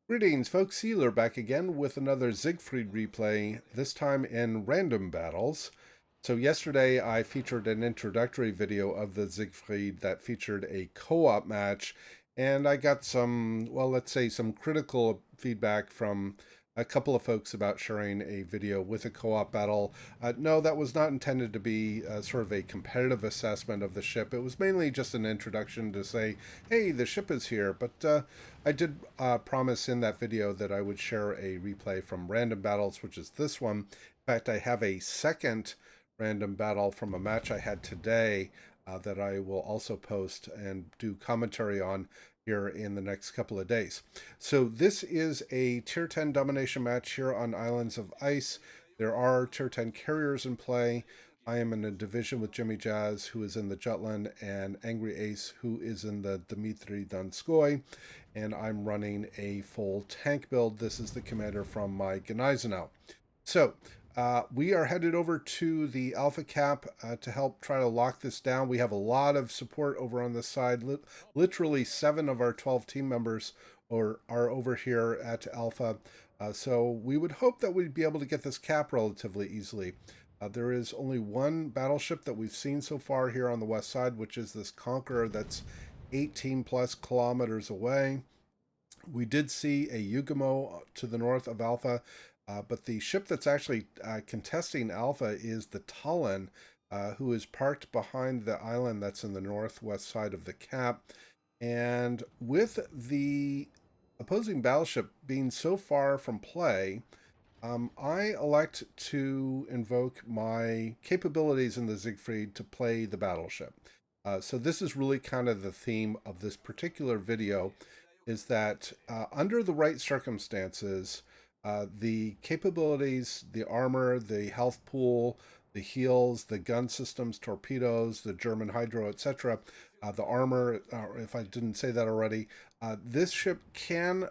Greetings, folks. Iolair back again with another Siegfried replay, this time in random battles. So yesterday I featured an introductory video of the Siegfried that featured a co-op match, and I got some, well, let's say some critical feedback from a couple of folks about sharing a video with a co-op battle. No, that was not intended to be sort of a competitive assessment of the ship. It was mainly just an introduction to say, hey, the ship is here, but I did promise in that video that I would share a replay from random battles, which is this one. In fact, I have a second random battle from a match I had today that I will also post and do commentary on here in the next couple of days. So this is a tier 10 domination match here on Islands of Ice. There are tier 10 carriers in play. I am in a division with Jimmy Jazz, who is in the Jutland, and Angry Ace, who is in the Dmitry Donskoy, and I'm running a full tank build. This is the commander from my Gneisenau. So we are headed over to the Alpha Cap to help try to lock this down. We have a lot of support over on this side. Literally 7 of our 12 team members are over here at Alpha. So we would hope that we'd be able to get this cap relatively easily. There is only one battleship that we've seen so far here on the west side, which is this Conqueror that's 18 plus kilometers away. We did see a Yugamo to the north of Alpha, but the ship that's actually contesting Alpha is the Talon, who is parked behind the island that's in the northwest side of the cap. And with the opposing battleship being so far from play, I elect to invoke my capabilities in the Siegfried to play the battleship. So this is really kind of the theme of this particular video, is that under the right circumstances, the capabilities, the armor, the health pool, the heals, the gun systems, torpedoes, the German hydro, etc., the armor, if I didn't say that already, this ship can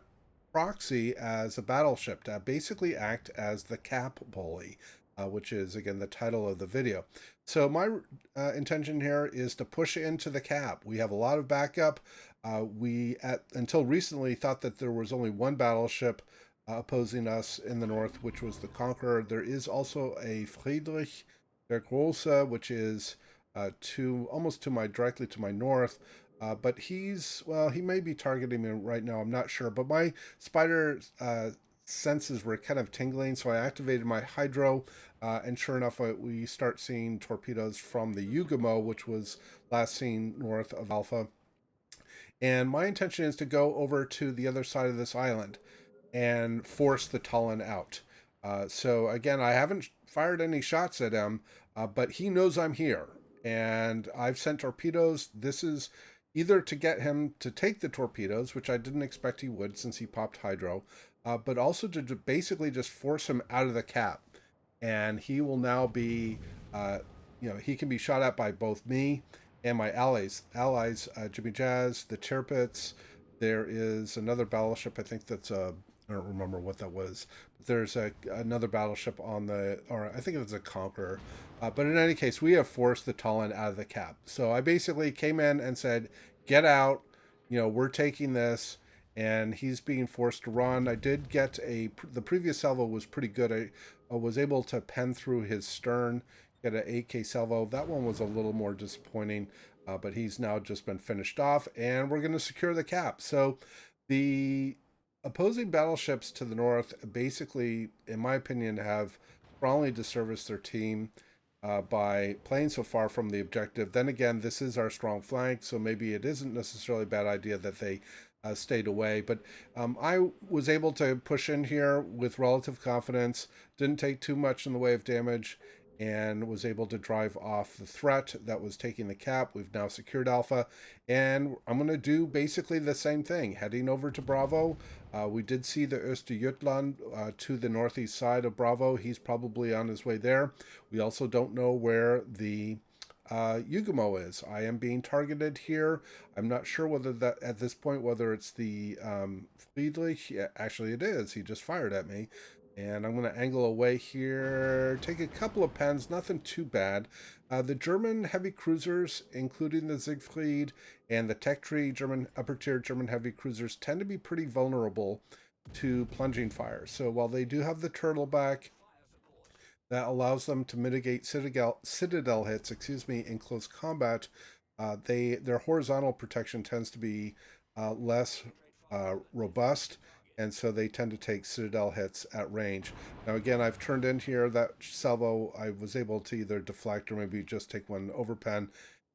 proxy as a battleship to basically act as the cap pulley, which is again the title of the video. So my intention here is to push into the cap. We have a lot of backup. Until recently thought that there was only one battleship opposing us in the north, which was the Conqueror. There is also a Friedrich der Große, which is to almost to my directly to my north. But he may be targeting me right now. I'm not sure. But my spider senses were kind of tingling, so I activated my hydro, and sure enough, we start seeing torpedoes from the Yugamo, which was last seen north of Alpha. And my intention is to go over to the other side of this island and force the Talon out. So again, I haven't fired any shots at him, but he knows I'm here. And I've sent torpedoes. This is either to get him to take the torpedoes, which I didn't expect he would since he popped hydro, but also to basically just force him out of the cap. And he will now be, he can be shot at by both me and my allies, Jimmy Jazz, the Tirpitz. There is another battleship, I think that's I don't remember what that was, but there's another battleship on or I think it was a Conqueror. But in any case, we have forced the Talon out of the cap. So I basically came in and said, get out, we're taking this, and he's being forced to run. I did get the previous salvo was pretty good. I was able to pen through his stern, get an 8K salvo. That one was a little more disappointing, but he's now just been finished off, and we're going to secure the cap. So the opposing battleships to the north basically, in my opinion, have strongly disserviced their team by playing so far from the objective. Then again, this is our strong flank, so maybe it isn't necessarily a bad idea that they stayed away. But I was able to push in here with relative confidence, didn't take too much in the way of damage, and was able to drive off the threat that was taking the cap. We've now secured Alpha, and I'm going to do basically the same thing, heading over to Bravo. We did see the Östergötland to the northeast side of Bravo. He's probably on his way there. We also don't know where the Yugamo is. I am being targeted here. I'm not sure whether that at this point whether it's the Friedrich. Yeah, actually, it is. He just fired at me. And I'm going to angle away here, take a couple of pens, nothing too bad. The German heavy cruisers, including the Siegfried and the Tech Tree German upper tier German heavy cruisers, tend to be pretty vulnerable to plunging fire. So while they do have the turtle back, that allows them to mitigate citadel hits, in close combat. Their horizontal protection tends to be less robust, and so they tend to take citadel hits at range. Now again, I've turned in here that salvo. I was able to either deflect or maybe just take one overpen,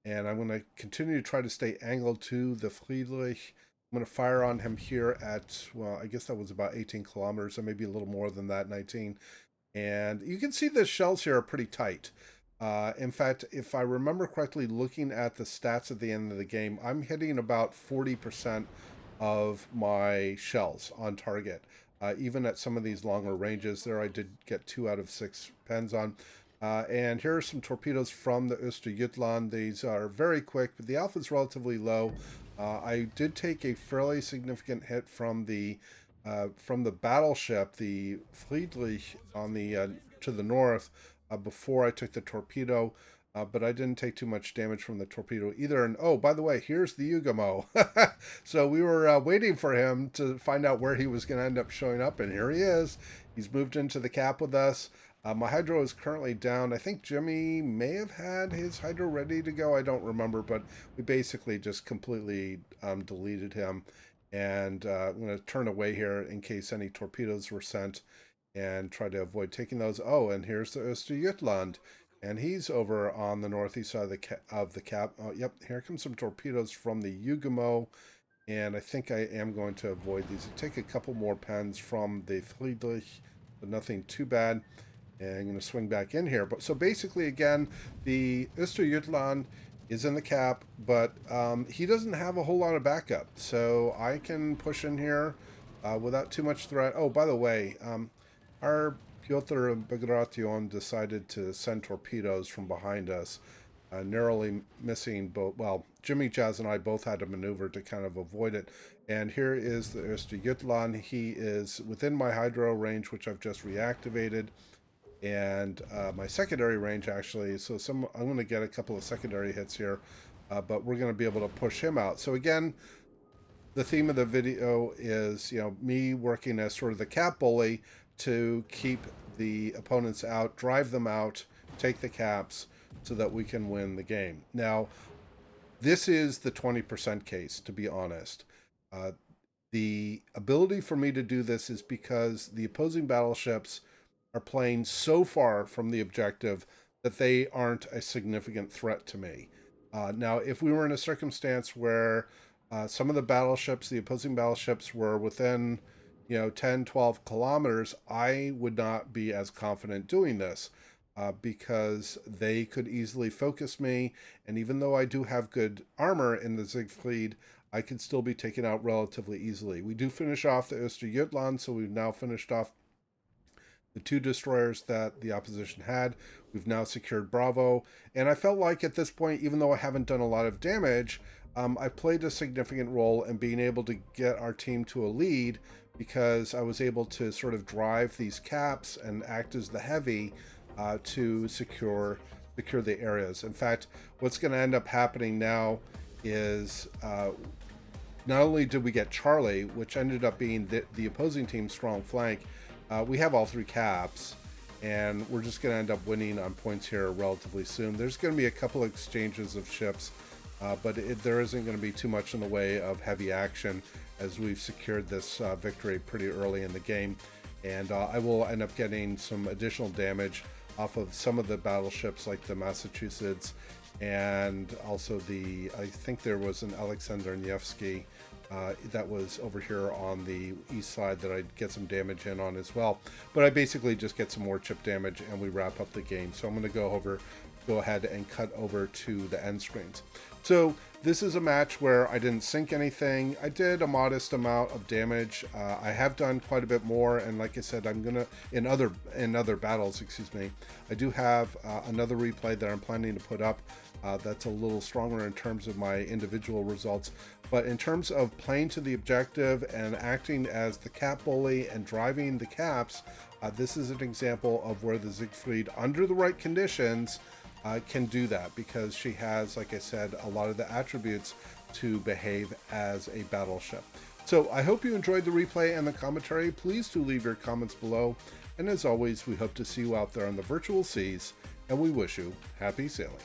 and I'm going to continue to try to stay angled to the Friedrich. I'm going to fire on him here at, well, I guess that was about 18 kilometers, or maybe a little more than that, 19. And you can see the shells here are pretty tight. In fact, if I remember correctly, looking at the stats at the end of the game, I'm hitting about 40% of my shells on target. Even at some of these longer ranges there, I did get 2 out of 6 pens on. And here are some torpedoes from the Östergötland. These are very quick, but the alpha is relatively low. I did take a fairly significant hit from the battleship, the Friedrich, on the to the north, before I took the torpedo. But I didn't take too much damage from the torpedo either. And oh, by the way, here's the Ugamo. So we were waiting for him to find out where he was going to end up showing up, and here he is. He's moved into the cap with us. My hydro is currently down. I think Jimmy may have had his hydro ready to go. I don't remember, but we basically just completely deleted him. And I'm going to turn away here in case any torpedoes were sent and try to avoid taking those. Oh, and here's the Östergötland. And he's over on the northeast side of the cap. Oh, yep, here comes some torpedoes from the Ugamo. And I think I am going to avoid these. I take a couple more pens from the Friedrich, but nothing too bad. And I'm going to swing back in here. But so basically, again, the Östergötland is in the cap, but he doesn't have a whole lot of backup. So I can push in here without too much threat. Oh, by the way, our Piotr Bagration decided to send torpedoes from behind us, narrowly missing both. Well, Jimmy, Jazz, and I both had to maneuver to kind of avoid it. And here is the Östergötland. He is within my hydro range, which I've just reactivated, and my secondary range actually. So I'm going to get a couple of secondary hits here, but we're going to be able to push him out. So again, the theme of the video is, me working as sort of the cap bully to keep the opponents out, drive them out, take the caps so that we can win the game. Now, this is the 20% case, to be honest. The ability for me to do this is because the opposing battleships are playing so far from the objective that they aren't a significant threat to me. Now, if we were in a circumstance where some of the battleships, the opposing battleships, were within 10, 12 kilometers, I would not be as confident doing this because they could easily focus me. And even though I do have good armor in the Siegfried, I could still be taken out relatively easily. We do finish off the Östergötland, so we've now finished off the 2 destroyers that the opposition had. We've now secured Bravo. And I felt like at this point, even though I haven't done a lot of damage, I played a significant role in being able to get our team to a lead, because I was able to sort of drive these caps and act as the heavy to secure the areas. In fact, what's going to end up happening now is not only did we get Charlie, which ended up being the opposing team's strong flank, we have all 3 caps, and we're just going to end up winning on points here relatively soon. There's going to be a couple of exchanges of ships, but there isn't going to be too much in the way of heavy action, as we've secured this victory pretty early in the game. And I will end up getting some additional damage off of some of the battleships like the Massachusetts, and also I think there was an Alexander Nevsky that was over here on the east side that I'd get some damage in on as well. But I basically just get some more chip damage and we wrap up the game. So I'm going to go ahead and cut over to the end screens. So this is a match where I didn't sink anything. I did a modest amount of damage. I have done quite a bit more, and like I said, I'm gonna in other battles, I do have another replay that I'm planning to put up that's a little stronger in terms of my individual results. But in terms of playing to the objective and acting as the cap bully and driving the caps, this is an example of where the Siegfried, under the right conditions, can do that, because she has, like I said, a lot of the attributes to behave as a battleship. So I hope you enjoyed the replay and the commentary. Please do leave your comments below. And as always, we hope to see you out there on the virtual seas, and we wish you happy sailing.